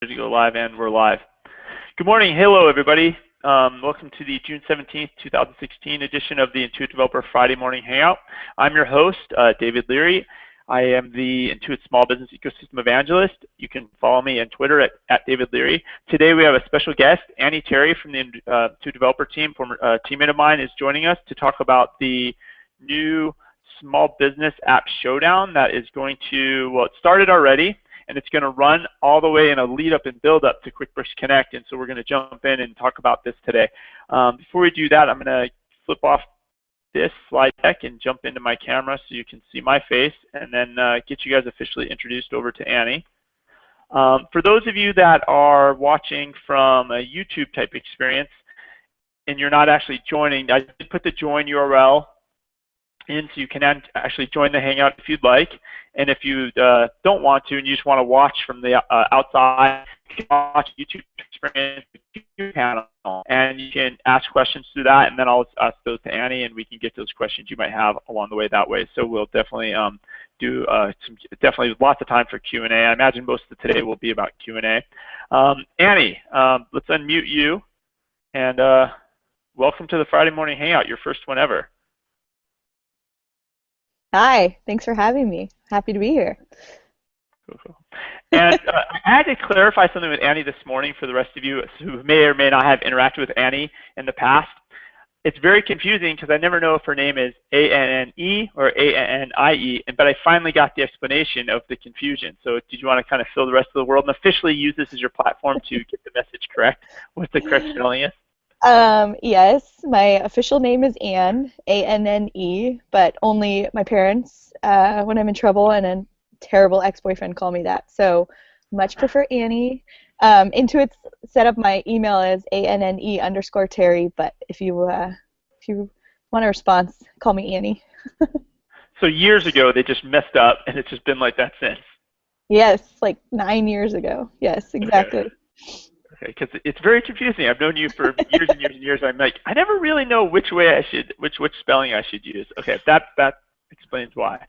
to go live, and we're live. Good morning. Hello, everybody. Welcome to the June 17th, 2016 edition of the Intuit Developer Friday Morning Hangout. I'm your host, David Leary. I am the Intuit Small Business Ecosystem Evangelist. You can follow me on Twitter at David Leary. Today we have a special guest, Annie Terry from the Intuit Developer team, former teammate of mine, is joining us to talk about the new small business app Showdown that is going to, well, it started already, and it's going to run all the way in a lead up and build up to QuickBooks Connect, and so we're going to jump in and talk about this today. Before we do that, I'm going to flip off this slide deck and jump into my camera so you can see my face, and then get you guys officially introduced over to Annie. For those of you that are watching from a YouTube type experience and you're not actually joining, I did put the join URL in so you can actually join the Hangout if you'd like. And if you don't want to and you just want to watch from the outside, you can watch YouTube experience panel, and you can ask questions through that, and then I'll ask those to Annie, and we can get those questions you might have along the way that way. So we'll definitely do definitely lots of time for Q&A. I imagine most of today will be about Q&A. Annie, let's unmute you, and welcome to the Friday Morning Hangout, your first one ever. Hi, thanks for having me. Happy to be here. Cool. And I had to clarify something with Annie this morning for the rest of you who may or may not have interacted with Annie in the past. It's very confusing because I never know if her name is A-N-N-E or A-N-N-I-E, but I finally got the explanation of the confusion. So did you want to kind of fill the rest of the world and officially use this as your platform to get the message correct, what the correct spelling is? Yes, my official name is Anne, A-N-N-E, but only my parents, when I'm in trouble, and a terrible ex-boyfriend call me that. So much prefer Annie. Intuit's set up my email as ANNE_Terry, but if you want a response, call me Annie. So years ago they just messed up, and it's just been like that since. Yes, like 9 years ago. Yes, exactly. Okay. Okay, because it's very confusing. I've known you for years and years and years. I'm like, I never really know which way I should, which spelling I should use. Okay, that explains why.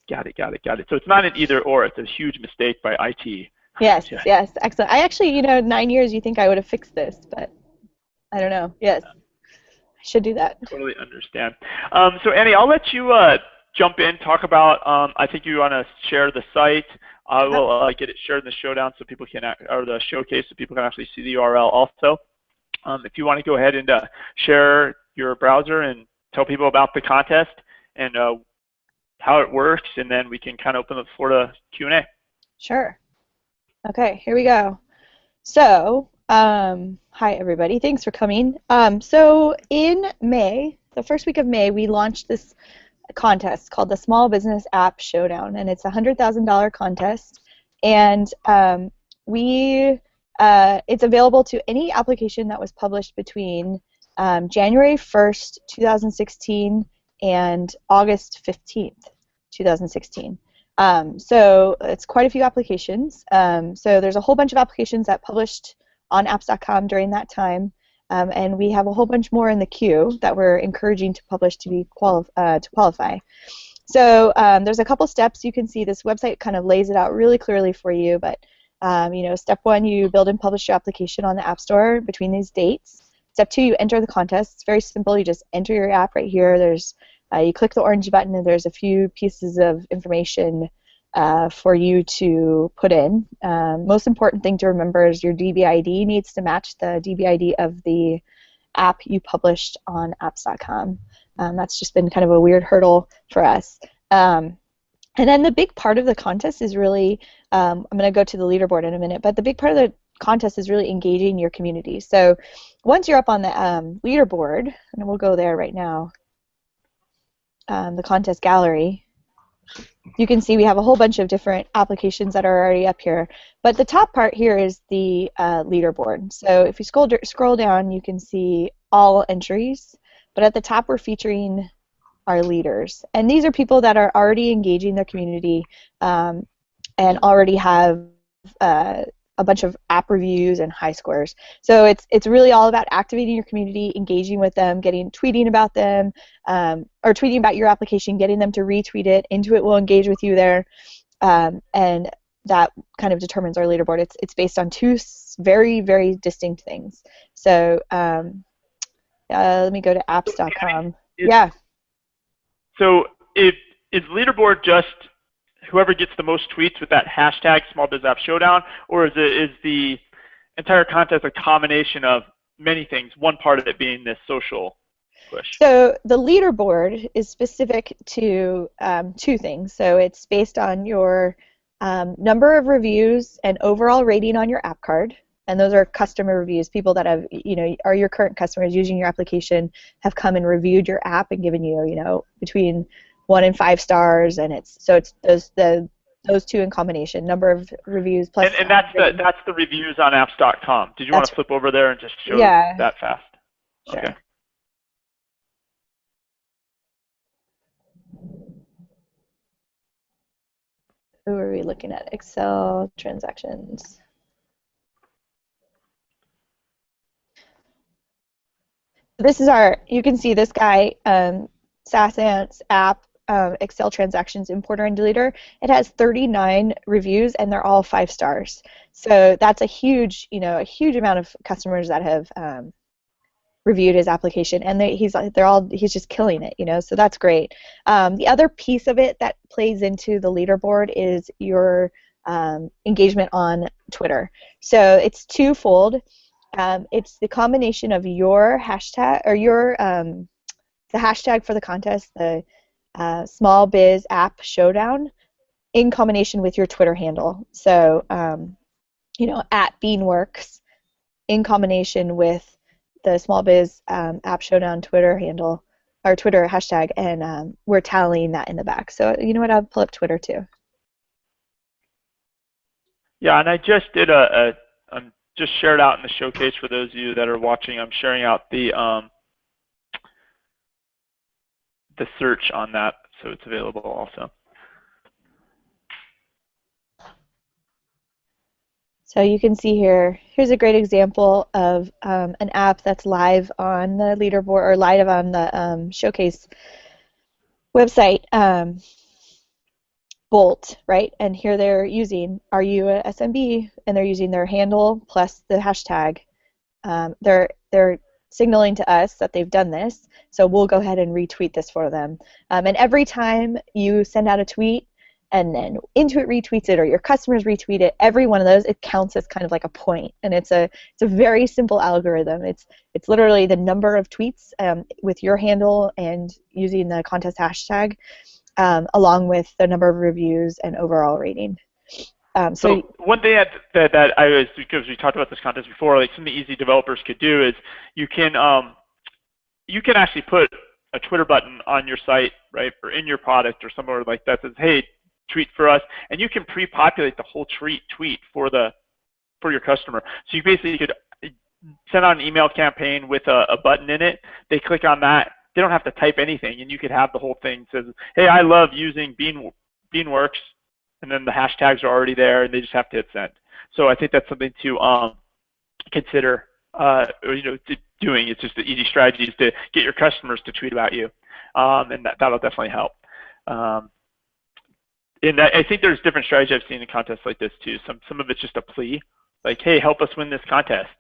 Got it. So it's not an either or. It's a huge mistake by IT. Yes, yes, excellent. I actually, 9 years, you think I would have fixed this, but I don't know. Yes, I should do that. Totally understand. So Annie, I'll let you jump in, talk about. I think you want to share the site. I will get it shared in the Showdown so people can, or the showcase so people can actually see the URL also. If you want to go ahead and share your browser and tell people about the contest and how it works, and then we can kind of open the floor to Q&A. Sure. Okay, here we go. So, hi everybody. Thanks for coming. So in May, the first week of May, we launched this contest called the Small Business App Showdown, and it's a $100,000 contest, and it's available to any application that was published between January 1st, 2016 and August 15th, 2016. So it's quite a few applications. So there's a whole bunch of applications that published on apps.com during that time. And we have a whole bunch more in the queue that we're encouraging to publish to qualify. So there's a couple steps. You can see this website kind of lays it out really clearly for you. But step one, you build and publish your application on the App Store between these dates. Step two, you enter the contest. It's very simple. You just enter your app right here. There's you click the orange button, and there's a few pieces of information for you to put in. Most important thing to remember is your DBID needs to match the DBID of the app you published on apps.com. That's just been kind of a weird hurdle for us. And then the big part of the contest is really, I'm going to go to the leaderboard in a minute, but the big part of the contest is really engaging your community. So once you're up on the leaderboard, and we'll go there right now, the contest gallery, you can see we have a whole bunch of different applications that are already up here. But the top part here is the leaderboard. So if you scroll down, you can see all entries. But at the top, we're featuring our leaders. And these are people that are already engaging their community and already have a bunch of app reviews and high scores. So it's really all about activating your community, engaging with them, tweeting about them, or tweeting about your application, getting them to retweet it. Intuit will engage with you there, and that kind of determines our leaderboard. It's based on two very, very distinct things. So let me go to apps.com. Yeah. So is leaderboard just whoever gets the most tweets with that hashtag Small Biz App Showdown, or is the entire contest a combination of many things, one part of it being this social push? So the leaderboard is specific to two things. So it's based on your number of reviews and overall rating on your app card. And those are customer reviews, people that have, are your current customers using your application, have come and reviewed your app and given you, between 1 and 5 stars, and it's those two in combination, number of reviews plus. And that's the reviews on apps.com. Did you want to flip over there and just show that fast? Sure. Okay. Who are we looking at? Excel transactions. This is you can see this guy, SaaS Ants app, Excel transactions importer and deleter. It has 39 reviews and they're all 5 stars. So that's a huge amount of customers that have reviewed his application, and he's just killing it, so that's great. The other piece of it that plays into the leaderboard is your engagement on Twitter. So it's twofold. It's the combination of your hashtag or the hashtag for the contest, the Small Biz App Showdown, in combination with your Twitter handle. So at Beanworks, in combination with the Small Biz App Showdown Twitter handle or Twitter hashtag, and we're tallying that in the back. So you know what? I'll pull up Twitter too. Yeah, and I just did just shared out in the showcase for those of you that are watching. I'm sharing out the search on that, so it's available also. So you can see here's a great example of an app that's live on the leaderboard or live on the showcase website, Bolt, right? And here they're using, are you a SMB? And they're using their handle plus the hashtag. They're signaling to us that they've done this, so we'll go ahead and retweet this for them. And every time you send out a tweet, and then Intuit retweets it or your customers retweet it, every one of those, it counts as kind of like a point. And it's a very simple algorithm. It's literally the number of tweets with your handle and using the contest hashtag, along with the number of reviews and overall rating. So one thing that I was, because we talked about this contest before, like something easy developers could do is you can actually put a Twitter button on your site, right, or in your product or somewhere like that says, hey, tweet for us, and you can pre-populate the whole tweet for your customer. So you basically could send out an email campaign with a button in it. They click on that. They don't have to type anything, and you could have the whole thing says, hey, I love using Beanworks, and then the hashtags are already there, and they just have to hit send. So I think that's something to consider doing. It's just the easy strategy is to get your customers to tweet about you, and that'll definitely help. And I think there's different strategies I've seen in contests like this too. Some of it's just a plea, like, hey, help us win this contest,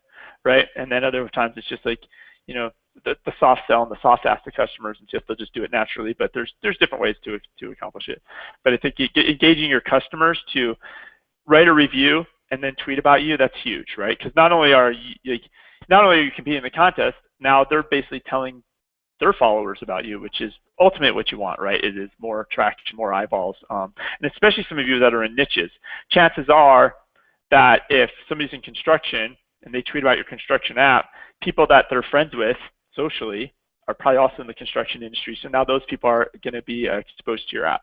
right? And then other times it's just like, the soft sell and the soft ask to customers, and they'll just do it naturally. But there's different ways to accomplish it. But I think engaging your customers to write a review and then tweet about you, that's huge, right? Because not only are you competing in the contest, now they're basically telling their followers about you, which is ultimately what you want, right? It is more traction, more eyeballs, and especially some of you that are in niches. Chances are that if somebody's in construction and they tweet about your construction app, people that they're friends with socially are probably also in the construction industry. So now those people are going to be exposed to your app.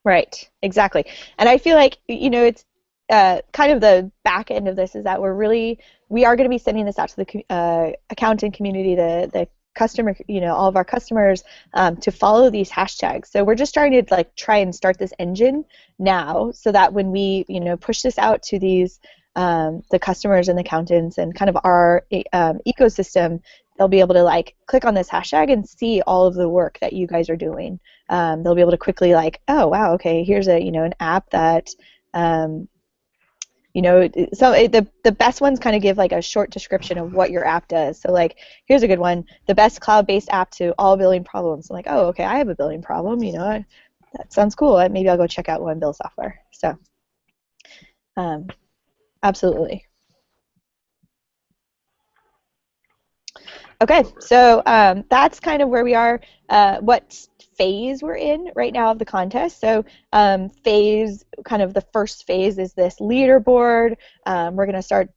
Right, exactly. And I feel like, it's kind of the back end of this is that we are going to be sending this out to the accountant community, the customer, all of our customers, to follow these hashtags. So we're just trying to try and start this engine now, so that when we push this out to these the customers and the accountants and kind of our ecosystem, they'll be able to click on this hashtag and see all of the work that you guys are doing. They'll be able to quickly oh wow, okay, here's an app that The best ones kind of give like a short description of what your app does. So like, here's a good one: the best cloud-based app to all billing problems. I'm like, oh, okay, I have a billing problem. That sounds cool. Maybe I'll go check out one bill software. So, absolutely. Okay, so that's kind of where we are, what phase we're in right now of the contest. So the first phase is this leaderboard. We're going to start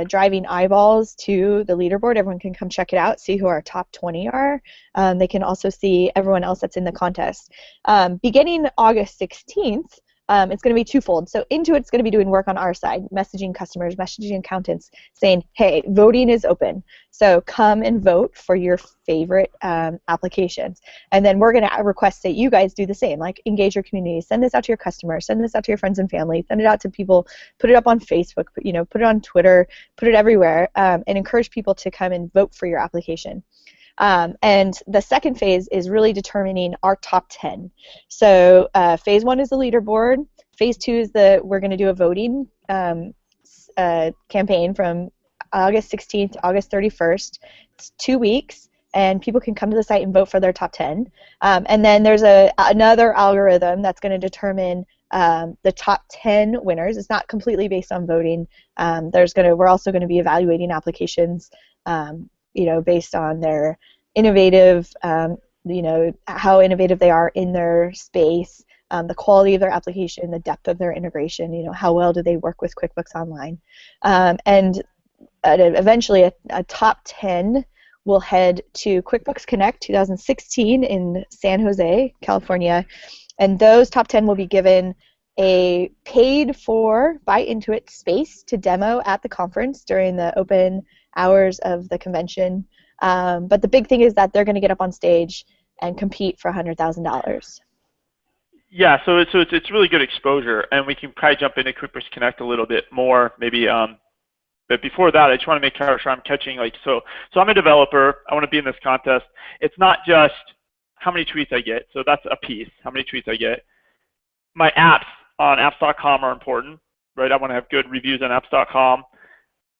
driving eyeballs to the leaderboard. Everyone can come check it out, see who our top 20 are. They can also see everyone else that's in the contest. Beginning August 16th, it's going to be twofold. So Intuit's going to be doing work on our side, messaging customers, messaging accountants, saying, hey, voting is open. So come and vote for your favorite applications. And then we're going to request that you guys do the same, like engage your community, send this out to your customers, send this out to your friends and family, send it out to people, put it up on Facebook, put it on Twitter, put it everywhere, and encourage people to come and vote for your application. And the second phase is really determining our top 10. So phase 1 is the leaderboard. Phase 2 is we're going to do a voting campaign from August 16th to August 31st. It's 2 weeks, and people can come to the site and vote for their top 10. And then there's another algorithm that's going to determine the top 10 winners. It's not completely based on voting. We're also going to be evaluating applications based on their innovative, how innovative they are in their space, the quality of their application, the depth of their integration, how well do they work with QuickBooks Online. And eventually a top 10 will head to QuickBooks Connect 2016 in San Jose, California, and those top 10 will be given a paid-for by Intuit space to demo at the conference during the open hours of the convention. But the big thing is that they're going to get up on stage and compete for $100,000. Yeah, so it's really good exposure, and we can probably jump into QuickBooks Connect a little bit more, maybe. But before that, I just want to make sure I'm catching, so I'm a developer. I want to be in this contest. It's not just how many tweets I get, so that's a piece, how many tweets I get. My apps on apps.com are important, right? I want to have good reviews on apps.com.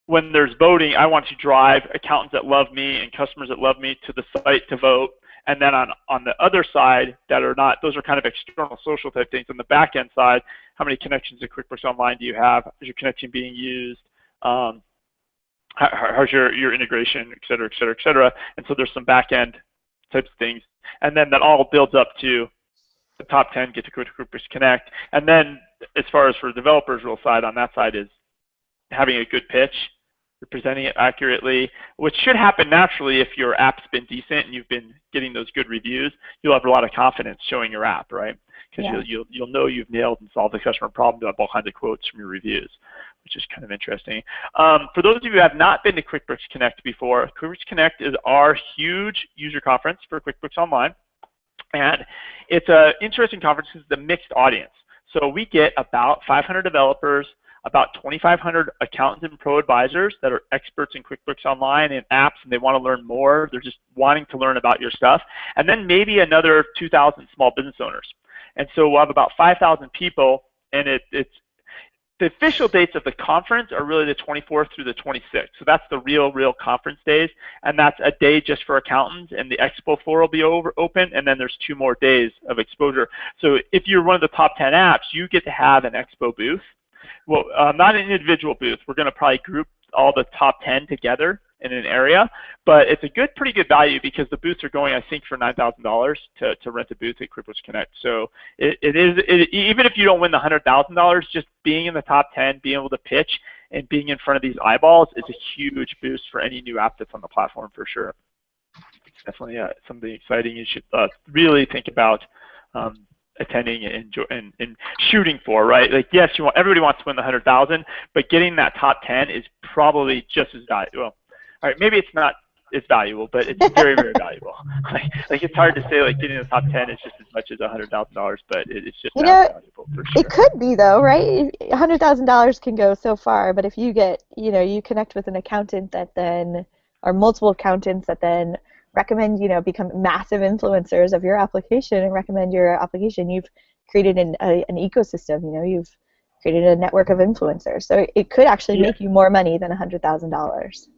When there's voting, I want to drive accountants that love me and customers that love me to the site to vote. And then on the other side that are not, those are kind of external social type things. On the back end side, how many connections to QuickBooks Online do you have? Is your connection being used? How's your integration, et cetera, et cetera, et cetera. And so there's some back end types of things. And then that all builds up to the top 10 get to QuickBooks Connect. And then as far as for the developers real side, on that side is having a good pitch, you're presenting it accurately, which should happen naturally if your app's been decent and you've been getting those good reviews. You'll have a lot of confidence showing your app, right? Because you'll know you've nailed and solved the customer problem. You'll have all kinds of quotes from your reviews, which is kind of interesting. For those of you who have not been to QuickBooks Connect before, QuickBooks Connect is our huge user conference for QuickBooks Online. And it's an interesting conference because it's a mixed audience. So we get about 500 developers, about 2,500 accountants and pro advisors that are experts in QuickBooks Online and apps, and they want to learn more. They're just wanting to learn about your stuff. And then maybe another 2,000 small business owners. And so we'll have about 5,000 people, and it's the official dates of the conference are really the 24th through the 26th. So that's the real conference days, and that's a day just for accountants, and the expo floor will be open, and then there's 2 more days of exposure. So if you're one of the top 10 apps, you get to have an expo booth. Well, not an individual booth. We're going to probably group all the top 10 together in an area, but it's a pretty good value because the booths are going, I think, for $9,000 to rent a booth at QuickBooks Connect. So even if you don't win the $100,000, just being in the top 10, being able to pitch, and being in front of these eyeballs is a huge boost for any new app that's on the platform for sure. It's definitely something exciting you should really think about attending and shooting for, right? Like, yes, everybody wants to win the 100,000, but getting that top 10 is probably just as valuable. All right, maybe it's not as valuable, but it's very, very valuable. Like it's hard to say like getting the top 10 is just as much as $100,000, but it's just as valuable for sure. It could be though, right? $100,000 can go so far, but if you get, you connect with an accountant that then, or multiple accountants that then recommend, become massive influencers of your application and recommend your application, you've created an ecosystem, you've created a network of influencers. So it could actually Yeah. make you more money than $100,000.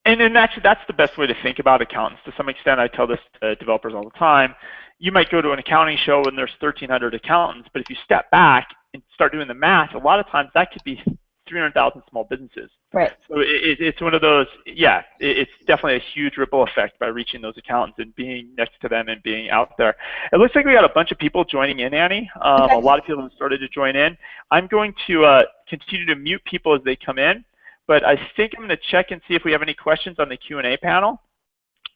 And actually, that's the best way to think about accountants. To some extent, I tell this to developers all the time. You might go to an accounting show and there's 1,300 accountants, but if you step back and start doing the math, a lot of times that could be 300,000 small businesses. Right. So it's one of those, yeah, it's definitely a huge ripple effect by reaching those accountants and being next to them and being out there. It looks like we got a bunch of people joining in, Annie. Okay. A lot of people have started to join in. I'm going to continue to mute people as they come in, but I think I'm going to check and see if we have any questions on the Q&A panel.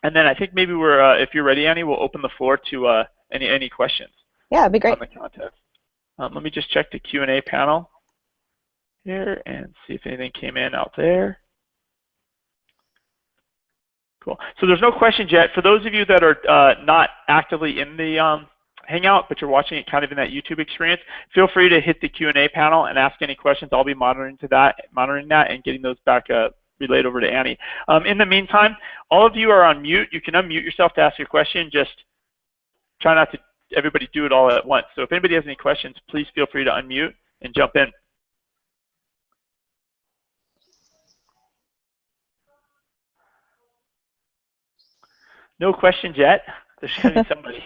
And then I think maybe if you're ready, Annie, we'll open the floor to any questions. Yeah, it'd be great. On the contest. Let me just check the Q&A panel here and see if anything came in out there. Cool. So there's no questions yet. For those of you that are not actively in the Hangout, but you're watching it kind of in that YouTube experience, feel free to hit the Q&A panel and ask any questions. I'll be monitoring that and getting those back relayed over to Annie. In the meantime, all of you are on mute. You can unmute yourself to ask your question. Just try not to everybody do it all at once. So if anybody has any questions, please feel free to unmute and jump in. No questions yet. There's going to be somebody.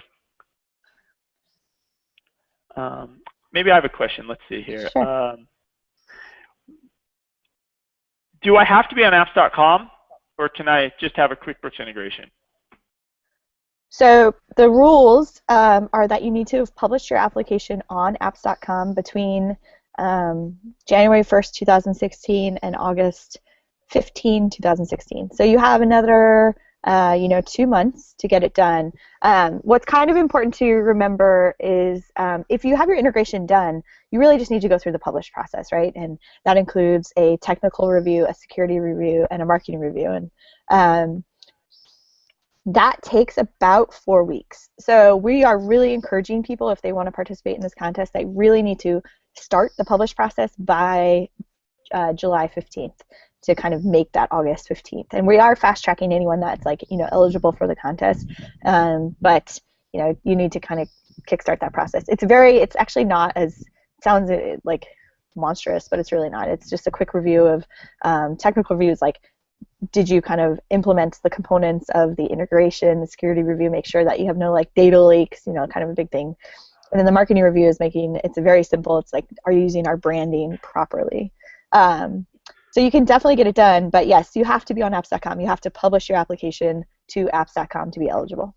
Maybe I have a question. Let's see here. Sure. Do I have to be on apps.com, or can I just have a QuickBooks integration? So the rules are that you need to have published your application on apps.com between January 1st, 2016 and August 15, 2016. So you have another 2 months to get it done. What's kind of important to remember is if you have your integration done, you really just need to go through the publish process, right? And that includes a technical review, a security review, and a marketing review. And that takes about 4 weeks. So we are really encouraging people, if they want to participate in this contest, they really need to start the publish process by July 15th to kind of make that August 15th. And we are fast tracking anyone that's eligible for the contest. But you need to kind of kickstart that process. It's actually not as, sounds like monstrous, but it's really not. It's just a quick review of technical reviews, like did you kind of implement the components of the integration, the security review, make sure that you have no data leaks, kind of a big thing. And then the marketing review is it's very simple. It's like, are you using our branding properly? So you can definitely get it done, but yes, you have to be on apps.com. You have to publish your application to apps.com to be eligible.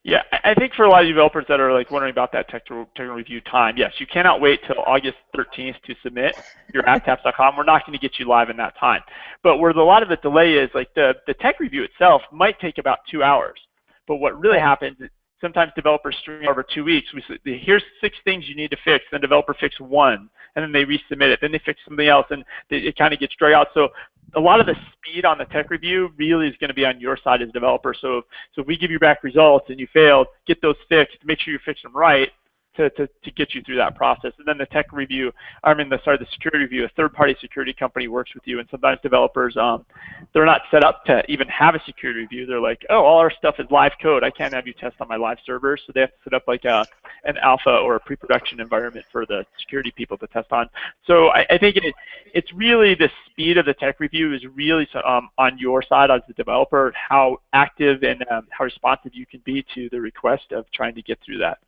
Yeah, I think for a lot of developers that are wondering about that technical review time, yes, you cannot wait till August 13th to submit your app to apps.com. We're not going to get you live in that time. But where a lot of the delay is, the tech review itself might take about 2 hours. But what really happens is sometimes developers string over 2 weeks. We say, here's 6 things you need to fix. Then developer fix 1, and then they resubmit it. Then they fix something else, and it kind of gets dragged out. So a lot of the speed on the tech review really is going to be on your side as a developer. So if we give you back results and you failed, get those fixed, make sure you fix them right to get you through that process. And then the tech review, the security review, a third-party security company works with you, and sometimes developers, they're not set up to even have a security review. They're like, oh, all our stuff is live code. I can't have you test on my live servers. So they have to set up an alpha or a pre-production environment for the security people to test on. So I think it's really the speed of the tech review is really on your side as the developer, how active and how responsive you can be to the request of trying to get through that.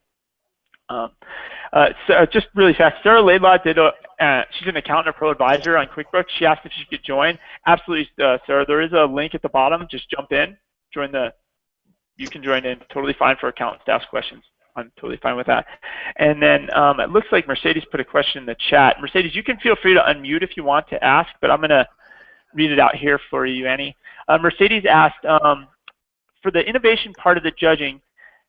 So just really fast, Sarah Laidlaw she's an accountant or pro advisor on QuickBooks. She asked if she could join. Absolutely, Sarah. There is a link at the bottom. Just jump in, you can join in. Totally fine for accountants to ask questions. I'm totally fine with that. And then it looks like Mercedes put a question in the chat. Mercedes, you can feel free to unmute if you want to ask, but I'm going to read it out here for you, Annie. Mercedes asked, for the innovation part of the judging,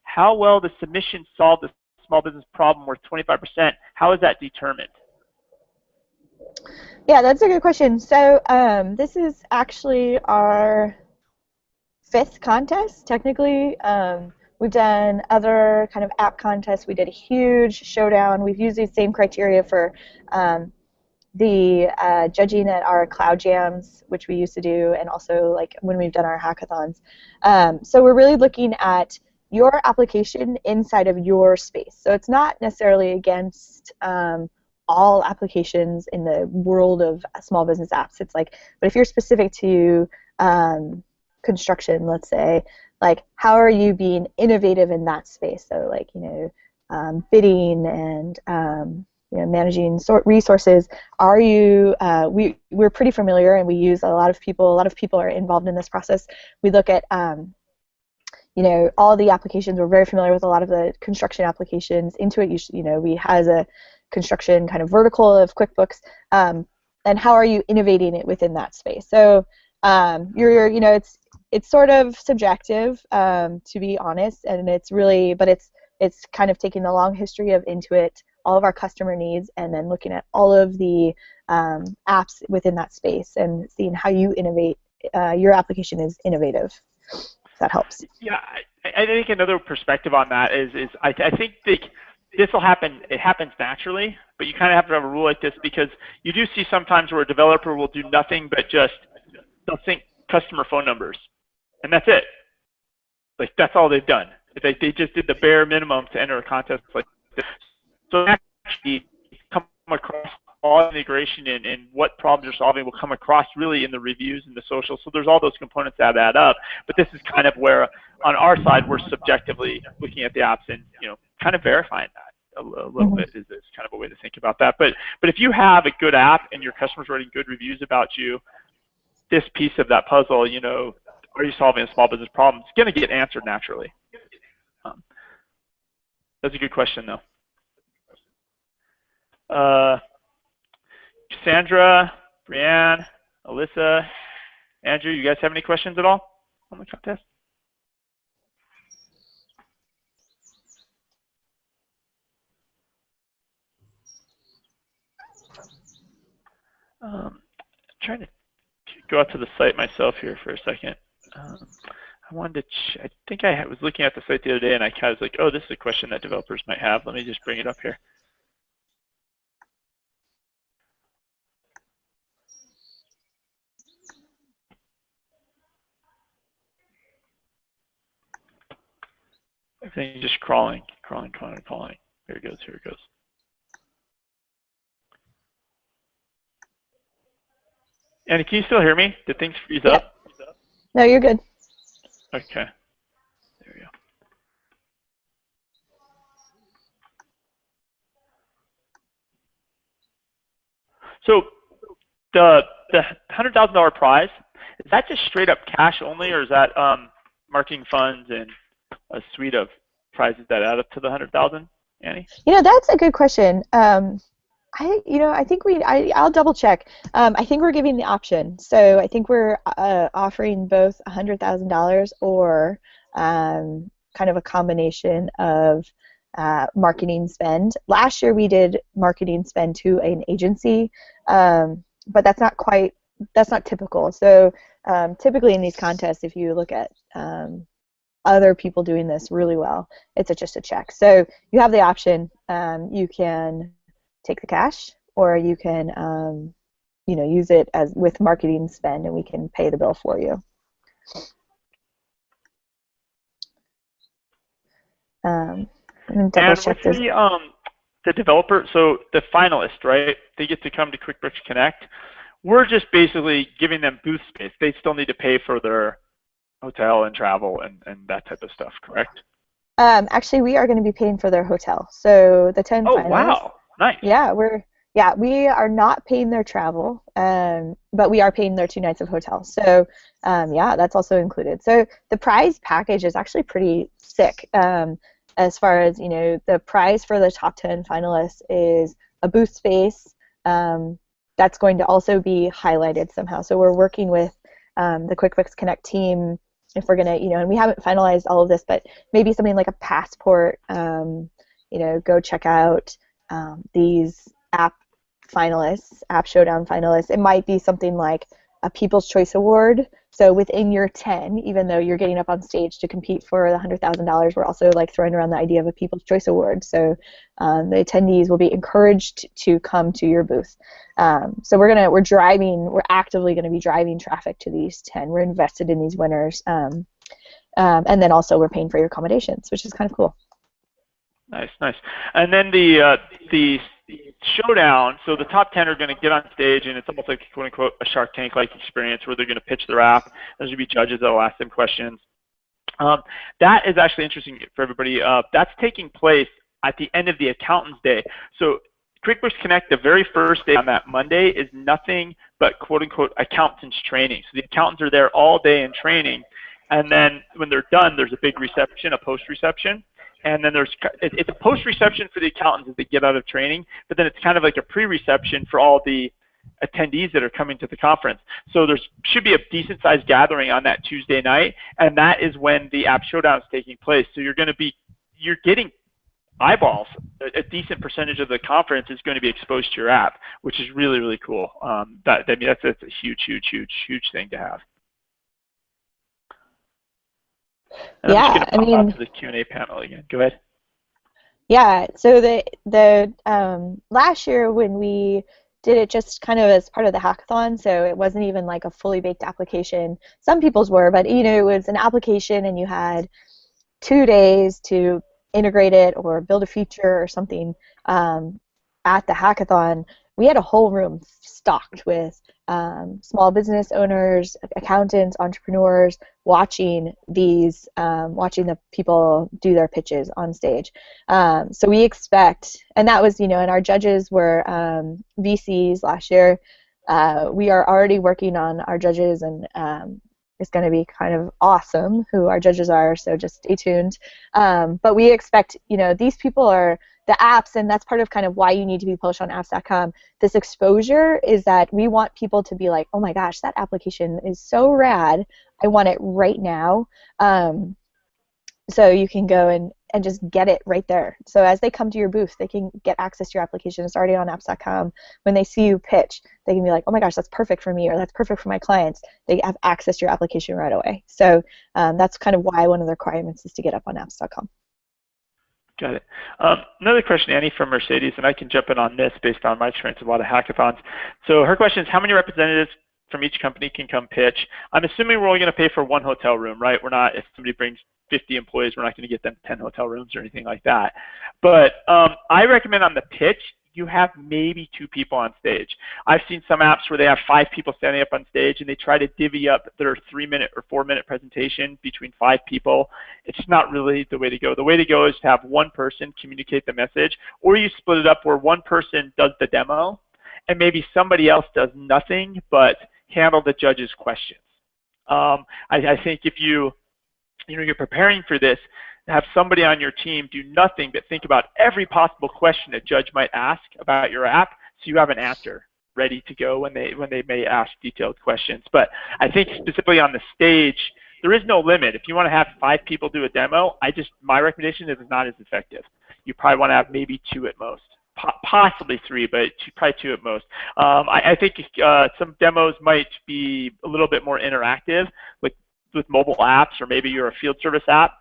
how well the submission solved the small business problem worth 25%, how is that determined? Yeah, that's a good question. So this is actually our 5th contest, technically. We've done other kind of app contests. We did a huge Showdown. We've used these same criteria for the judging at our cloud jams, which we used to do, and also when we've done our hackathons. So we're really looking at your application inside of your space. So it's not necessarily against all applications in the world of small business apps. It's like, but if you're specific to construction, let's say, like how are you being innovative in that space? So like, bidding and managing resources. Are you? We're pretty familiar, and we use a lot of people. A lot of people are involved in this process. We look at all the applications. We're very familiar with a lot of the construction applications. Intuit, we has a construction kind of vertical of QuickBooks. And how are you innovating it within that space? So it's sort of subjective, to be honest, and it's kind of taking the long history of Intuit, all of our customer needs, and then looking at all of the apps within that space and seeing how you innovate. Your application is innovative. If that helps. Yeah, I think another perspective on that is I think this will happen. It happens naturally, but you kind of have to have a rule like this because you do see sometimes where a developer will do nothing but just they'll sync customer phone numbers, and that's it. Like that's all they've done. They just did the bare minimum to enter a contest like this. So actually come across all integration and what problems you're solving will come across really in the reviews and the social. So there's all those components that add up. But this is kind of where on our side we're subjectively looking at the apps and kind of verifying that a little bit is kind of a way to think about that. But if you have a good app and your customers writing good reviews about you, this piece of that puzzle, are you solving a small business problem? It's going to get answered naturally. That's a good question, though. Sandra, Brianne, Alyssa, Andrew, you guys have any questions at all on the contest? Trying to go out to the site myself here for a second. I wanted to. I think I was looking at the site the other day, and I kind of was like, "Oh, this is a question that developers might have." Let me just bring it up here. Everything's just crawling. Here it goes. Annie, can you still hear me? Did things freeze up? No, you're good. Okay. There we go. So the $100,000 prize, is that just straight up cash only, or is that marketing funds and a suite of prizes that add up to the 100,000? Annie? That's a good question. I think I'll double check. I think we're giving the option. So I think we're offering both $100,000 or kind of a combination of marketing spend. Last year we did marketing spend to an agency, but that's not typical. So typically in these contests, if you look at other people doing this really well, it's just a check. So you have the option. You can take the cash, or you can use it as with marketing spend, and we can pay the bill for you. And with the developer, so the finalist, right? They get to come to QuickBooks Connect. We're just basically giving them booth space. They still need to pay for their hotel and travel and that type of stuff, correct? Actually, we are going to be paying for their hotel. So the 10 finalists. Oh, wow. Nice. Yeah, we are not paying their travel, but we are paying their 2 nights of hotel. So yeah, that's also included. So the prize package is actually pretty sick. As far as, the prize for the top 10 finalists is a booth space that's going to also be highlighted somehow. So we're working with the QuickBooks Connect team if we're going to, and we haven't finalized all of this, but maybe something like a passport, go check out these app finalists, App Showdown finalists. It might be something like a People's Choice Award. So within your 10, even though you're getting up on stage to compete for the $100,000, we're also like throwing around the idea of a People's Choice Award. So the attendees will be encouraged to come to your booth. So we're actively going to be driving traffic to these 10. We're invested in these winners, and then also we're paying for your accommodations, which is kind of cool. Nice. And then the Showdown, so the top 10 are going to get on stage, and it's almost like quote unquote a Shark Tank-like experience where they're going to pitch their app. There's going to be judges that will ask them questions. That is actually interesting for everybody. That's taking place at the end of the accountant's day. So QuickBooks Connect, the very first day on that Monday, is nothing but quote unquote accountants training. So the accountants are there all day in training, and then when they're done, there's a big reception, a post reception. And then it's a post reception for the accountants as they get out of training, but then it's kind of like a pre-reception for all the attendees that are coming to the conference. So there should be a decent sized gathering on that Tuesday night, and that is when the App Showdown is taking place. So you're getting eyeballs. A decent percentage of the conference is going to be exposed to your app, which is really, really cool. That's a huge thing to have. And I'm just going to pop out to the Q&A panel again. Go ahead. Yeah, so the last year when we did it just kind of as part of the hackathon, so it wasn't even like a fully baked application. Some people's were, but it was an application and you had 2 days to integrate it or build a feature or something at the hackathon. We had a whole room stocked with small business owners, accountants, entrepreneurs watching the people do their pitches on stage. So we expect, and that was, and our judges were VCs last year. We are already working on our judges, and it's going to be kind of awesome who our judges are, so just stay tuned. But we expect, these people are the apps, and that's part of kind of why you need to be published on apps.com. This exposure is that we want people to be like, oh my gosh, that application is so rad. I want it right now. So you can go and just get it right there. So as they come to your booth, they can get access to your application. It's already on apps.com. When they see you pitch, they can be like, oh my gosh, that's perfect for me, or that's perfect for my clients. They have access to your application right away. So that's kind of why one of the requirements is to get up on apps.com. Got it. Another question, Annie from Mercedes, and I can jump in on this based on my experience with a lot of hackathons. So her question is, how many representatives from each company can come pitch? I'm assuming we're only going to pay for one hotel room, right? We're not, if somebody brings 50 employees, we're not going to get them 10 hotel rooms or anything like that. But I recommend on the pitch, you have maybe 2 people on stage. I've seen some apps where they have 5 people standing up on stage and they try to divvy up their 3-minute or 4-minute presentation between 5 people. It's not really the way to go. The way to go is to have one person communicate the message, or you split it up where one person does the demo and maybe somebody else does nothing but handle the judge's questions. I think if you're preparing for this, have somebody on your team do nothing but think about every possible question a judge might ask about your app, so you have an answer ready to go when they may ask detailed questions. But I think specifically on the stage, there is no limit. If you want to have 5 people do a demo, my recommendation is it's not as effective. You probably want to have maybe 2 at most, possibly 3, but probably 2 at most. I think some demos might be a little bit more interactive with mobile apps, or maybe you're a field service app,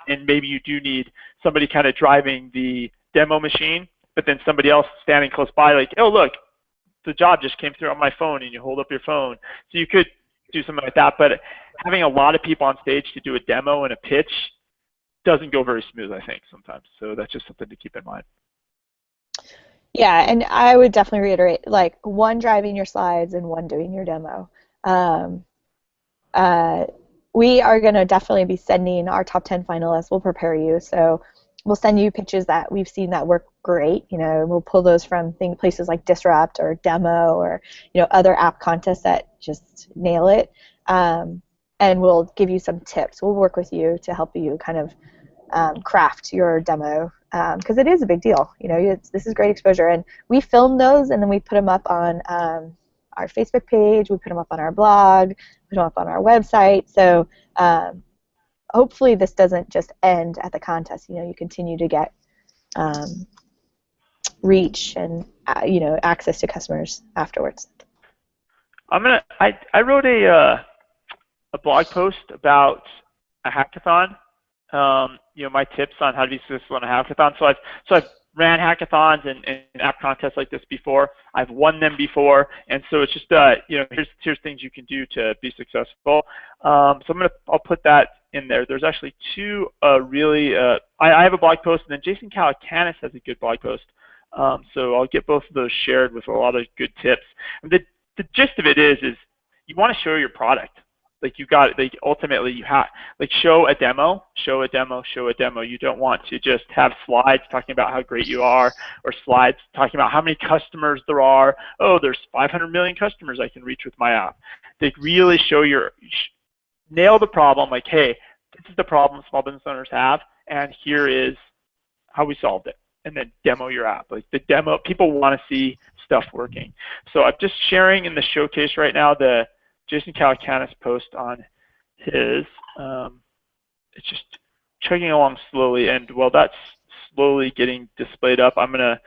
and maybe you do need somebody kind of driving the demo machine, but then somebody else standing close by like, oh, look, the job just came through on my phone, and you hold up your phone. So you could do something like that, but having a lot of people on stage to do a demo and a pitch doesn't go very smooth, I think, sometimes. So that's just something to keep in mind. Yeah, and I would definitely reiterate, like, one driving your slides and one doing your demo. We are going to definitely be sending our top 10 finalists. We'll prepare you. So we'll send you pitches that we've seen that work great. We'll pull those from places like Disrupt or Demo or, other app contests that just nail it. And we'll give you some tips. We'll work with you to help you kind of craft your demo, because it is a big deal. This is great exposure. And we film those, and then we put them up on our Facebook page, we put them up on our blog, put them up on our website. So hopefully this doesn't just end at the contest. You continue to get reach and access to customers afterwards. I wrote a blog post about a hackathon. My tips on how to be successful in a hackathon. So I've ran hackathons and app contests like this before. I've won them before, and so it's just here's things you can do to be successful. So I'll put that in there. There's actually 2 really I have a blog post, and then Jason Calacanis has a good blog post So I'll get both of those shared with a lot of good tips. And the gist of it is you want to show your product. Like you got, like ultimately you have, like show a demo, show a demo, show a demo. You don't want to just have slides talking about how great you are, or slides talking about how many customers there are. Oh, there's 500 million customers I can reach with my app. They really show nail the problem, like, hey, this is the problem small business owners have, and here is how we solved it. And then demo your app. Like the demo, people want to see stuff working. So I'm just sharing in the showcase right now the Jason Calacanis post on his. It's just chugging along slowly, and while that's slowly getting displayed up, I'm going to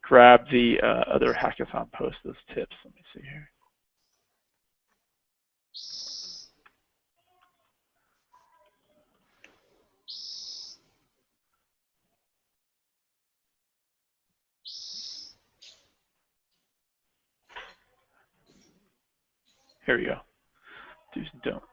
grab the other hackathon post, those tips. Let me see here. Here we go. Do's and don'ts.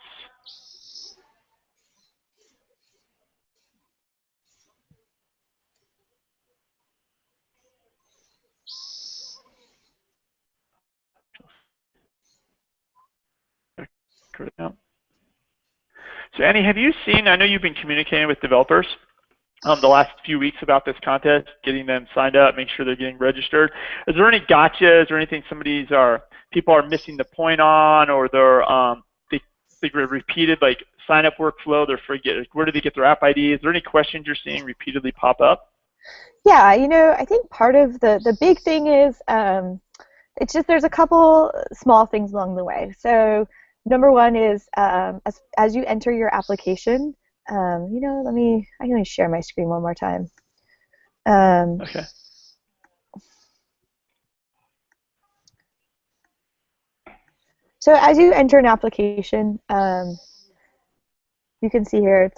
So Annie, have you seen, I know you've been communicating with developers the last few weeks about this contest, getting them signed up, make sure they're getting registered. Is there any gotchas or anything people are missing the point on, or they repeated like sign up workflow, they're forgetting, like, where do they get their app ID? Is there any questions you're seeing repeatedly pop up? Yeah, I think part of the big thing is it's just there's a couple small things along the way. So number one is as you enter your application, I'm going to share my screen one more time. Okay. So as you enter an application, you can see here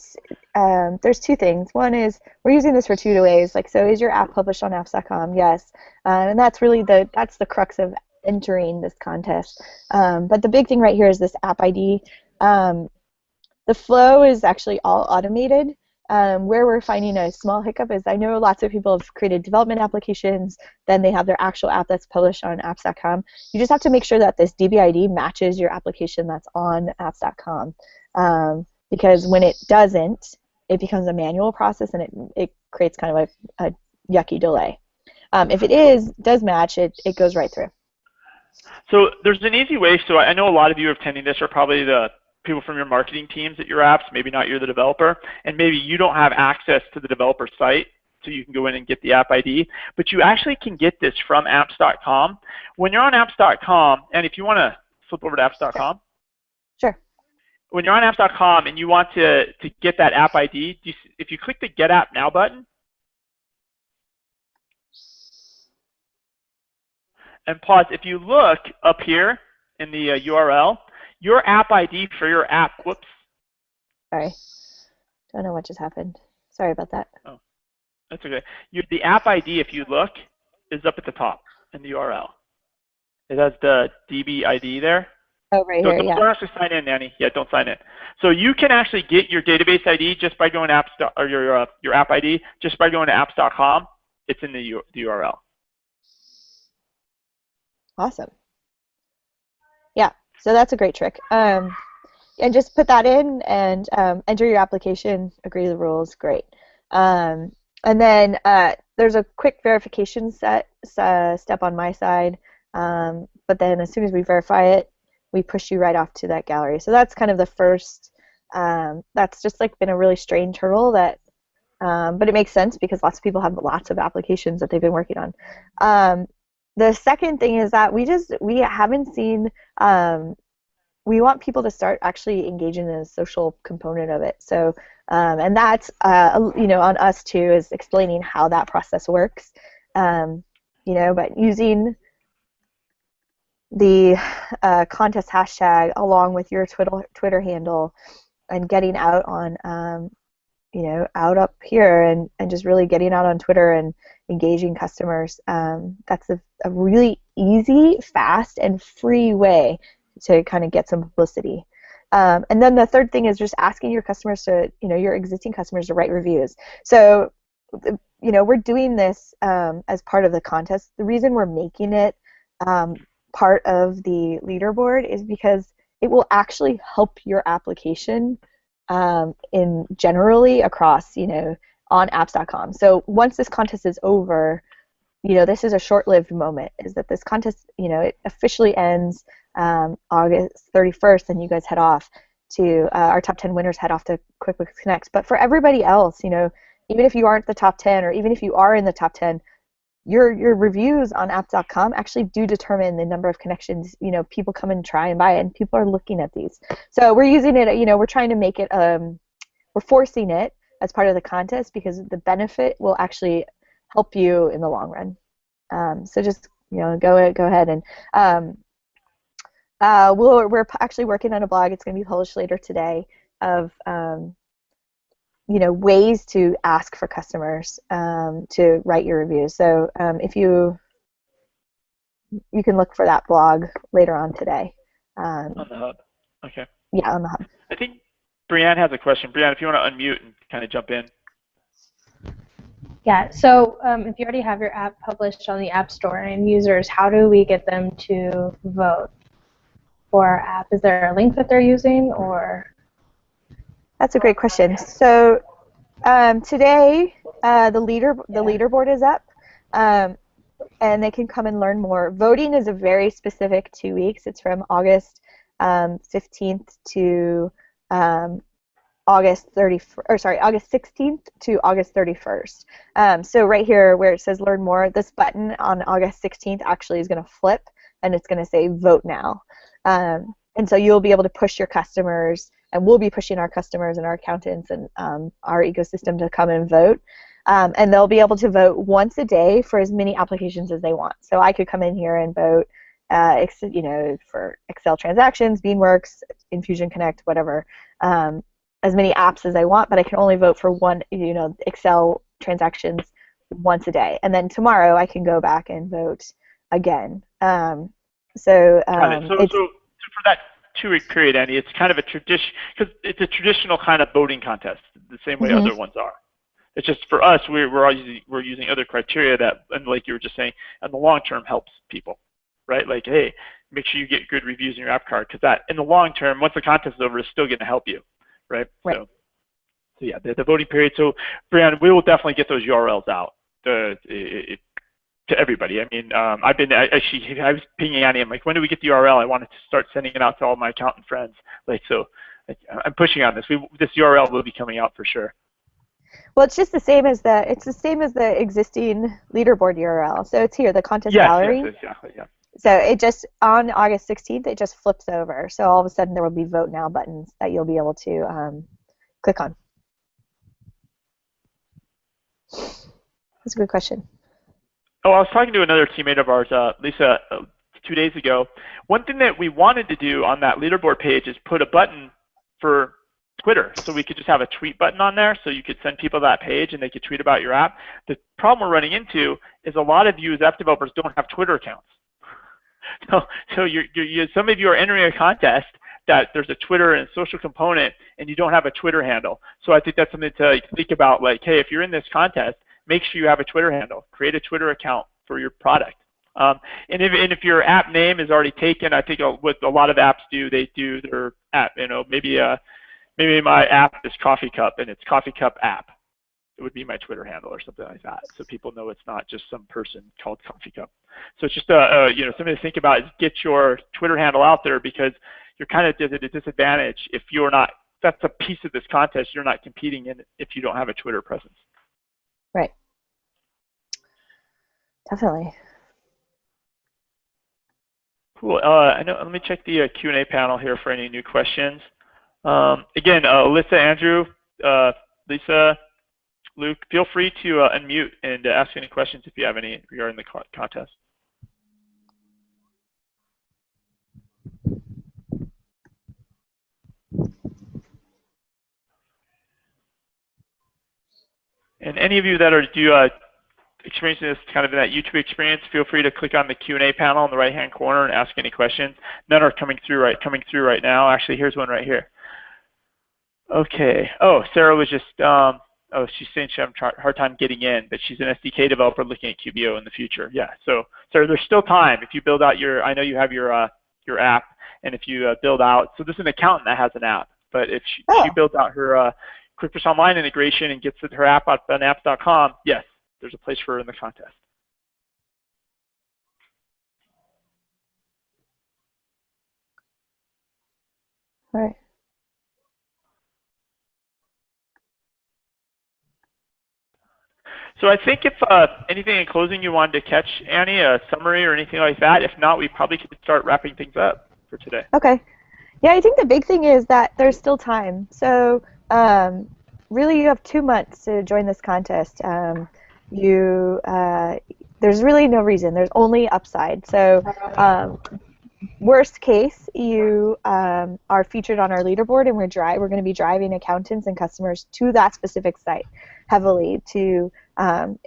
there's two things. One is we're using this for two ways. Like, so is your app published on apps.com? Yes, and that's really the crux of entering this contest. But the big thing right here is this app ID. The flow is actually all automated. Where we're finding a small hiccup is I know lots of people have created development applications, then they have their actual app that's published on apps.com. You just have to make sure that this DBID matches your application that's on apps.com. Because when it doesn't, it becomes a manual process and it creates kind of a yucky delay. If it does match, it goes right through. So there's an easy way. So I know a lot of you attending this are probably the people from your marketing teams at your apps, maybe not you're the developer, and maybe you don't have access to the developer site, so you can go in and get the app ID, but you actually can get this from apps.com. When you're on apps.com, and if you want to flip over to apps.com. Sure. When you're on apps.com and you want to get that app ID, if you click the Get App Now button, and pause, if you look up here in the URL, your app ID for your app, whoops. Sorry, don't know what just happened. Sorry about that. Oh, that's okay. The app ID, if you look, is up at the top in the URL. It has the DB ID there. Oh, right here, yeah. Don't actually sign in, Annie. Yeah, don't sign in. So you can actually get your database ID just by going to or your app ID just by going to apps.com. It's in the URL. Awesome. Yeah, so that's a great trick. And just put that in and enter your application, agree to the rules, great. And then there's a quick verification step on my side, but then as soon as we verify it, we push you right off to that gallery. So that's kind of the first, that's just like been a really strange hurdle that, but it makes sense because lots of people have lots of applications that they've been working on. The second thing is that we haven't seen, we want people to start actually engaging in the social component of it. So, and that's, on us too, is explaining how that process works, but using the contest hashtag along with your Twitter handle and getting out on, out up here and just really getting out on Twitter and engaging customers. That's a really easy, fast, and free way to kind of get some publicity. And then the third thing is just asking your customers to, your existing customers to write reviews. So we're doing this as part of the contest. The reason we're making it part of the leaderboard is because it will actually help your application in generally across, on apps.com. So once this contest is over, this is a short-lived moment, is that this contest, it officially ends August 31st, and you guys head off to, our top 10 winners head off to QuickBooks Connect. But for everybody else, even if you aren't the top 10, or even if you are in the top 10, your reviews on apps.com actually do determine the number of connections, people come and try and buy it, and people are looking at these. So we're using it, we're trying to make it, we're forcing it as part of the contest because the benefit will actually help you in the long run. So just, go ahead and we're actually working on a blog. It's going to be published later today of ways to ask for customers to write your reviews. So if you can look for that blog later on today. On the hub. Okay. Yeah, on the hub. I think Brianne has a question. Brianne, if you want to unmute and kind of jump in. Yeah, so if you already have your app published on the App Store and users, how do we get them to vote for our app? Is there a link that they're using, or? That's a great question. So today the leaderboard is up, and they can come and learn more. Voting is a very specific 2 weeks. It's from August 15th to August 16th to August 31st. So right here where it says learn more, this button on August 16th actually is going to flip, and it's going to say vote now. And so you'll be able to push your customers, and we'll be pushing our customers and our accountants and our ecosystem to come and vote. And they'll be able to vote once a day for as many applications as they want. So I could come in here and vote, for Excel transactions, Beanworks, Infusion Connect, whatever, as many apps as I want, but I can only vote for one, Excel transactions once a day. And then tomorrow I can go back and vote again. Got it. So for that 2-week period, Annie, it's kind of a tradition, because it's a traditional kind of voting contest, the same way other ones are. It's just for us, we're using other criteria that, and like you were just saying, in the long term helps people, right? Like, hey, make sure you get good reviews in your app card, because that, in the long term, once the contest is over, is still going to help you, right? So yeah, the voting period. So, Brianna, we will definitely get those URLs out to everybody. I mean, I was pinging Annie. I'm like, when do we get the URL? I wanted to start sending it out to all my accountant friends. I'm pushing on this. This URL will be coming out for sure. Well, it's just the same as the existing leaderboard URL. So it's here, the contest gallery. Yes, exactly. Yeah. So it just, on August 16th, it just flips over. So all of a sudden there will be vote now buttons that you'll be able to click on. That's a good question. Oh, I was talking to another teammate of ours, Lisa, 2 days ago. One thing that we wanted to do on that leaderboard page is put a button for Twitter, so we could just have a tweet button on there, so you could send people that page and they could tweet about your app. The problem we're running into is a lot of you as app developers don't have Twitter accounts. So some of you are entering a contest that there's a Twitter and social component, and you don't have a Twitter handle. So I think that's something to think about. Like, hey, if you're in this contest, make sure you have a Twitter handle. Create a Twitter account for your product. And if your app name is already taken, I think what a lot of apps do, they do their app. Maybe my app is Coffee Cup, and it's Coffee Cup app. It would be my Twitter handle or something like that, so people know it's not just some person called Coffee Cup. So it's just something to think about is get your Twitter handle out there, because you're kind of at a disadvantage if you're not. That's a piece of this contest you're not competing in if you don't have a Twitter presence. Right. Definitely. Cool. Let me check the Q&A panel here for any new questions. Again, Alyssa, Andrew, Lisa, Luke, feel free to unmute and ask any questions if you have any regarding the contest. And any of you that are experiencing this kind of in that YouTube experience, feel free to click on the Q&A panel in the right-hand corner and ask any questions. None are coming through right now. Actually, here's one right here. Okay. Oh, Sarah was just Oh, she's saying she's having a hard time getting in, but she's an SDK developer looking at QBO in the future. Yeah, so there's still time if you build out your. I know you have your app, and if you build out. So this is an accountant that has an app, but if she builds out her QuickBooks Online integration and gets her app out on apps.com, yes, there's a place for her in the contest. All right. So I think if anything in closing you wanted to catch, Annie, a summary or anything like that. If not, we probably could start wrapping things up for today. Okay. Yeah, I think the big thing is that there's still time. So really, you have 2 months to join this contest. There's really no reason. There's only upside. So worst case, you are featured on our leaderboard, and we're going to be driving accountants and customers to that specific site heavily to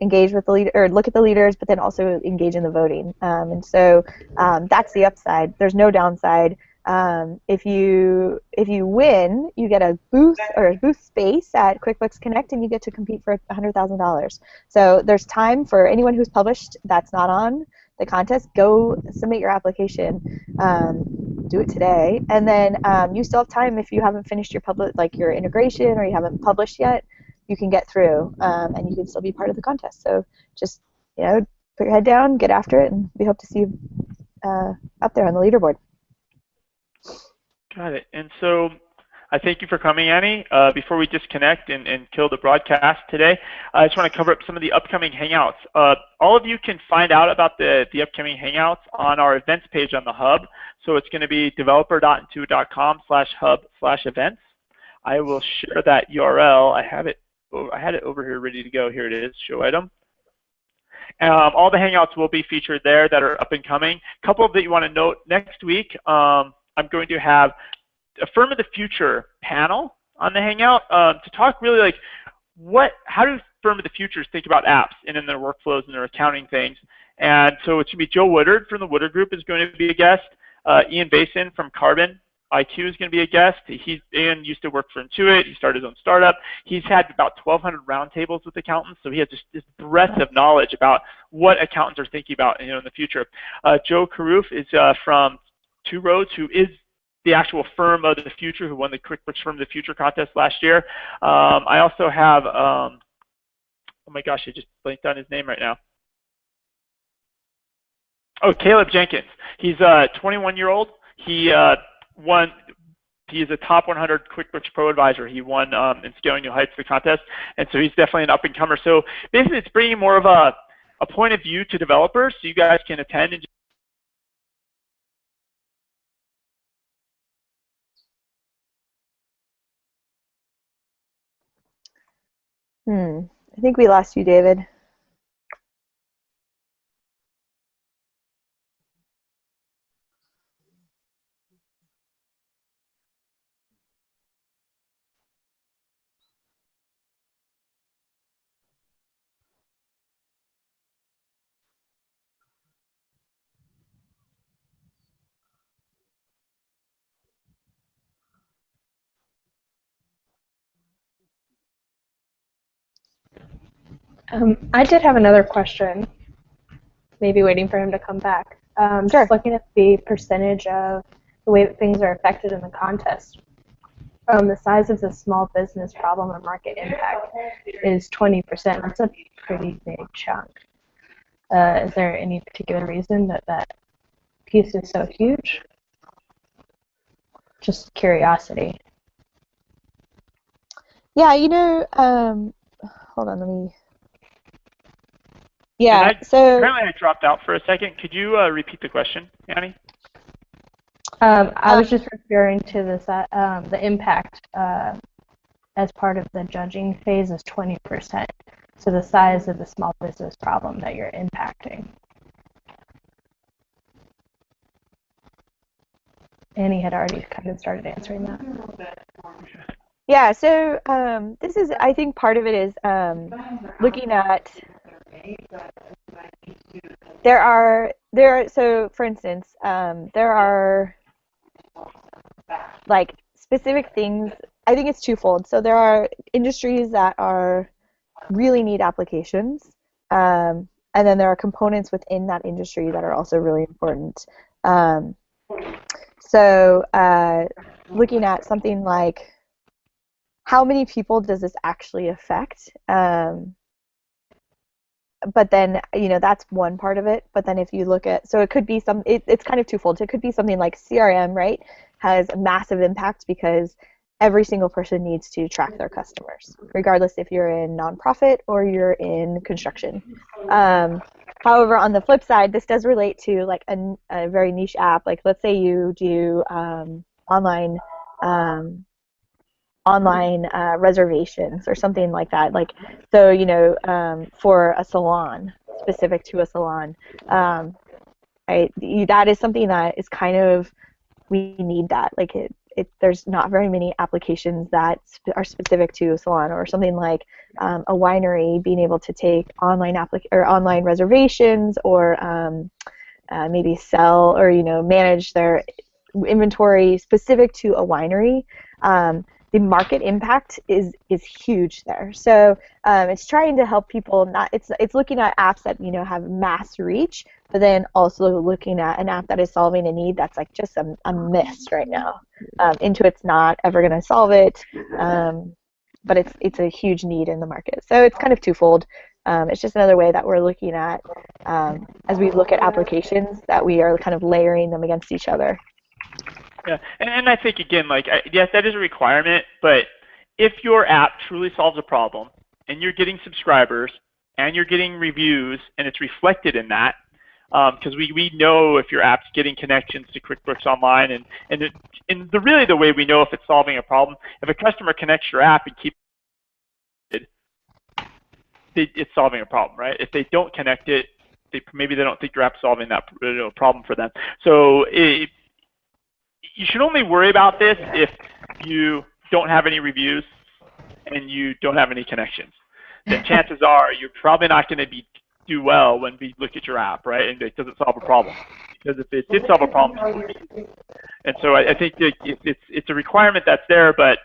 engage with the leader or look at the leaders, but then also engage in the voting. And so that's the upside. There's no downside. If you win, you get a booth or a booth space at QuickBooks Connect, and you get to compete for $100,000. So there's time for anyone who's published that's not on the contest. Go submit your application. Do it today, and then you still have time if you haven't finished your your integration or you haven't published yet. You can get through, and you can still be part of the contest. So just put your head down, get after it, and we hope to see you up there on the leaderboard. Got it. And so I thank you for coming, Annie. Before we disconnect and kill the broadcast today, I just want to cover up some of the upcoming Hangouts. All of you can find out about the upcoming Hangouts on our events page on the Hub. So it's going to be developer.intuit.com/hub/events. I will share that URL. I had it over here ready to go. Here it is, show item. All the Hangouts will be featured there that are up and coming. A couple that you want to note, next week I'm going to have a Firm of the Future panel on the Hangout to talk really like how do Firm of the Futures think about apps and in their workflows and their accounting things. And so it's going to be Joe Woodard from the Woodard Group is going to be a guest. Ian Basin from Carbon IQ is going to be a guest. Ian used to work for Intuit. He started his own startup. He's had about 1,200 roundtables with accountants, so he has just this breadth of knowledge about what accountants are thinking about in the future. Joe Carruth is from Two Roads, who is the actual Firm of the Future, who won the QuickBooks Firm of the Future contest last year. I also have, oh my gosh, I just blanked on his name right now. Oh, Caleb Jenkins. He's a 21-year-old. He is a top 100 QuickBooks Pro advisor. He won in Scaling New Heights the contest, and so he's definitely an up-and-comer. So basically, it's bringing more of a point of view to developers, so you guys can attend and I think we lost you, David. I did have another question, maybe waiting for him to come back. Sure. Just looking at the percentage of the way that things are affected in the contest. The size of the small business problem or market impact is 20%. That's a pretty big chunk. Is there any particular reason that piece is so huge? Just curiosity. Yeah, hold on, let me. Yeah, so apparently I dropped out for a second. Could you repeat the question, Annie? I was just referring to this, the impact as part of the judging phase is 20%. So the size of the small business problem that you're impacting. Annie had already kind of started answering that. Yeah, so this is, I think part of it is looking at, so for instance, there are like specific things, I think it's twofold. So there are industries that are really need applications, and then there are components within that industry that are also really important. So looking at something like how many people does this actually affect? But then, that's one part of it. But then if you look at, so it could be it's kind of twofold. It could be something like CRM, right, has a massive impact because every single person needs to track their customers, regardless if you're in nonprofit or you're in construction. However, on the flip side, this does relate to like a very niche app. Like let's say you do online reservations or something like that. Like, so, for a salon, specific to a salon, that is something that is kind of, we need that. Like there's not very many applications that are specific to a salon, or something like a winery being able to take online reservations, or maybe sell or manage their inventory specific to a winery. The market impact is huge there. So it's trying to help people. It's looking at apps that have mass reach, but then also looking at an app that is solving a need that's like just a miss right now. Intuit's not ever going to solve it, but it's a huge need in the market. So it's kind of twofold. It's just another way that we're looking at, as we look at applications, that we are kind of layering them against each other. Yeah, and I think, again, like, yes, that is a requirement, but if your app truly solves a problem and you're getting subscribers and you're getting reviews and it's reflected in that, because we know if your app's getting connections to QuickBooks Online, and really the way we know if it's solving a problem, if a customer connects your app and keeps it, it's solving a problem, right? If they don't connect it, maybe they don't think your app's solving that problem for them. So you should only worry about this if you don't have any reviews and you don't have any connections. Then chances are you're probably not going to do well when we look at your app, right? And it doesn't solve a problem. Because if it did solve a problem, and so I think that it's a requirement that's there, but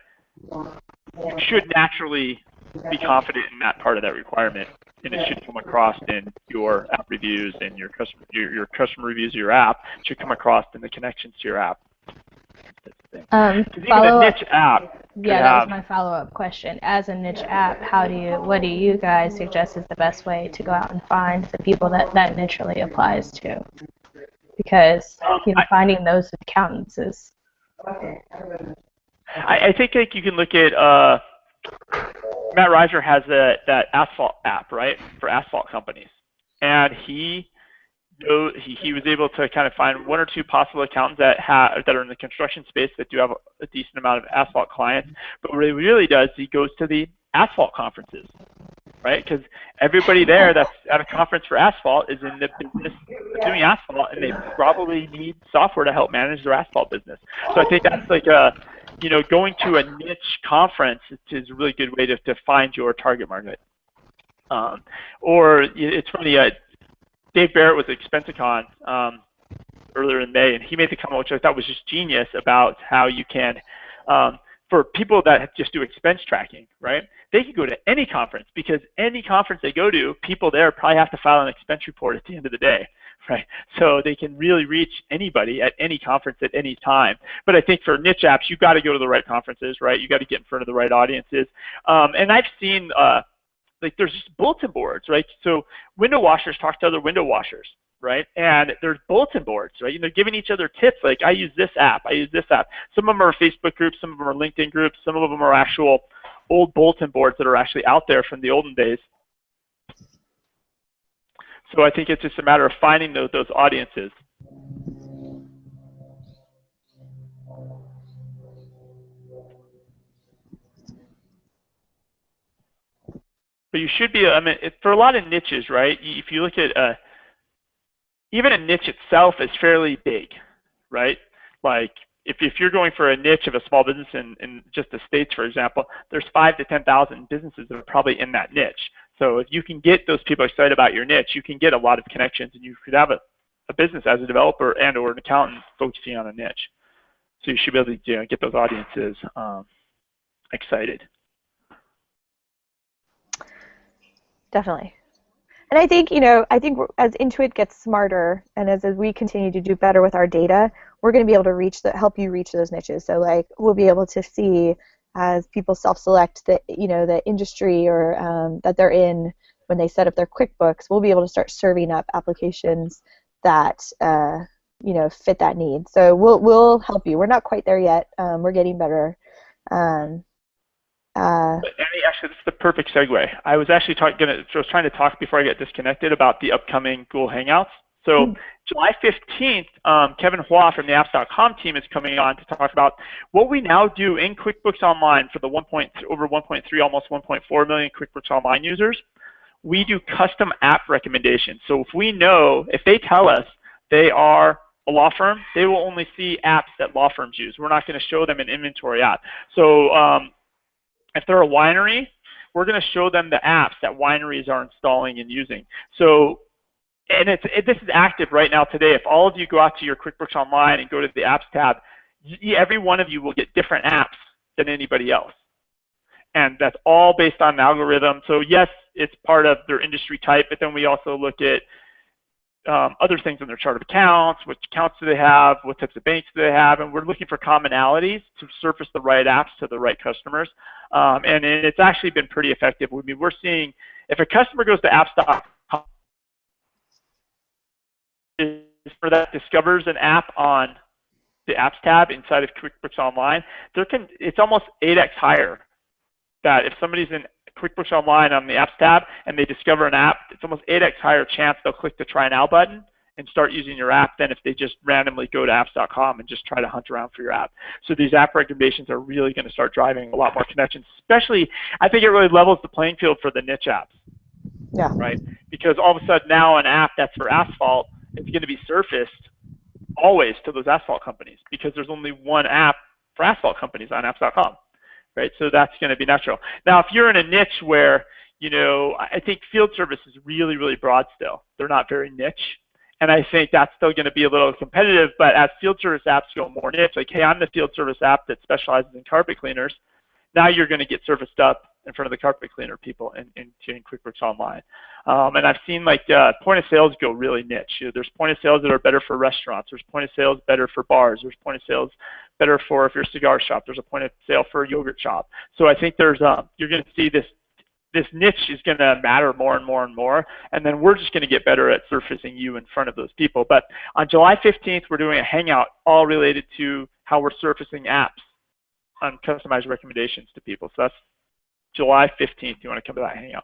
you should naturally be confident in that part of that requirement, and it should come across in your app reviews and your customer reviews of your app. It should come across in the connections to your app. Even a niche app. Yeah, that was my follow-up question. As a niche app, what do you guys suggest is the best way to go out and find the people that niche really applies to? Because finding those accountants is. I think like you can look at Matt Reiser has that asphalt app, right, for asphalt companies, and he was able to kind of find one or two possible accountants that are in the construction space that do have a decent amount of asphalt clients. But what he really does, he goes to the asphalt conferences, right? Because everybody there that's at a conference for asphalt is in the business of doing asphalt, and they probably need software to help manage their asphalt business. So I think that's like going to a niche conference is a really good way to find your target market. Or it's funny. Dave Barrett was at Expensicon earlier in May, and he made the comment, which I thought was just genius, about how you can, for people that just do expense tracking, right? They can go to any conference, because any conference they go to, people there probably have to file an expense report at the end of the day, right? So they can really reach anybody at any conference at any time. But I think for niche apps, you've got to go to the right conferences, right? You got to get in front of the right audiences. And I've seen like there's just bulletin boards, right? So window washers talk to other window washers, right? And there's bulletin boards, right? They're giving each other tips, like I use this app, I use this app. Some of them are Facebook groups, some of them are LinkedIn groups, some of them are actual old bulletin boards that are actually out there from the olden days. So I think it's just a matter of finding those audiences. But you should be, I mean, for a lot of niches, right? If you look at even a niche itself is fairly big, right? Like if you're going for a niche of a small business in just the States, for example, there's 5,000 to 10,000 businesses that are probably in that niche. So if you can get those people excited about your niche, you can get a lot of connections, and you could have a business as a developer and or an accountant focusing on a niche. So you should be able to get those audiences. excited. Definitely. And I think, you know, as Intuit gets smarter and as we continue to do better with our data, we're going to be able to help you reach those niches. So like we'll be able to see as people self-select the, you know, the industry or that they're in when they set up their QuickBooks, we'll be able to start serving up applications that you know, fit that need. So we'll help you. We're not quite there yet. We're getting better. But Annie, actually, this is the perfect segue. I was actually trying to talk before I get disconnected about the upcoming Google Hangouts. So July 15th, Kevin Hua from the apps.com team is coming on to talk about what we now do in QuickBooks Online for the over 1.3, almost 1.4 million QuickBooks Online users. We do custom app recommendations. So if they tell us they are a law firm, they will only see apps that law firms use. We're not going to show them an inventory app. So if they're a winery, we're going to show them the apps that wineries are installing and using. So, and this is active right now today. If all of you go out to your QuickBooks Online and go to the Apps tab, every one of you will get different apps than anybody else. And that's all based on an algorithm. So yes, it's part of their industry type, but then we also look at other things in their chart of accounts, which accounts do they have, what types of banks do they have, and we're looking for commonalities to surface the right apps to the right customers. And it's actually been pretty effective. I mean, we're seeing if a customer goes to apps.com, for that discovers an app on the apps tab inside of QuickBooks Online, it's almost 8x higher. That if somebody's in QuickBooks Online on the apps tab and they discover an app, it's almost 8x higher chance they'll click the try now button and start using your app than if they just randomly go to apps.com and just try to hunt around for your app. So these app recommendations are really going to start driving a lot more connections, especially I think it really levels the playing field for the niche apps. Yeah. Right? Because all of a sudden now an app that's for asphalt is going to be surfaced always to those asphalt companies because there's only one app for asphalt companies on apps.com. Right, so that's going to be natural. Now, if you're in a niche where, you know, I think field service is really, really broad still. They're not very niche, and I think that's still going to be a little competitive. But as field service apps go more niche, like, hey, I'm the field service app that specializes in carpet cleaners. Now you're going to get surfaced up in front of the carpet cleaner people in QuickBooks Online. And I've seen like point of sales go really niche. You know, there's point of sales that are better for restaurants. There's point of sales better for bars. There's point of sales better for if you're a cigar shop. There's a point of sale for a yogurt shop. So I think there's you're going to see this niche is going to matter more and more and more. And then we're just going to get better at surfacing you in front of those people. But on July 15th, we're doing a hangout all related to how we're surfacing apps on customized recommendations to people. So that's July 15th. You want to come to that hangout.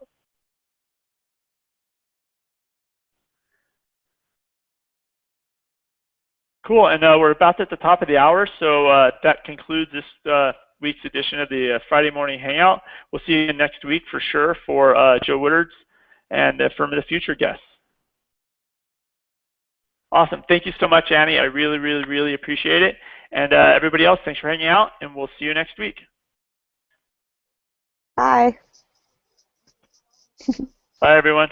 Cool, and we're about at the top of the hour, so that concludes this week's edition of the Friday Morning Hangout. We'll see you next week for sure for Joe Woodards and from the future guests. Awesome. Thank you so much, Annie. I really, really, really appreciate it. And everybody else, thanks for hanging out, and we'll see you next week. Bye. Bye, everyone.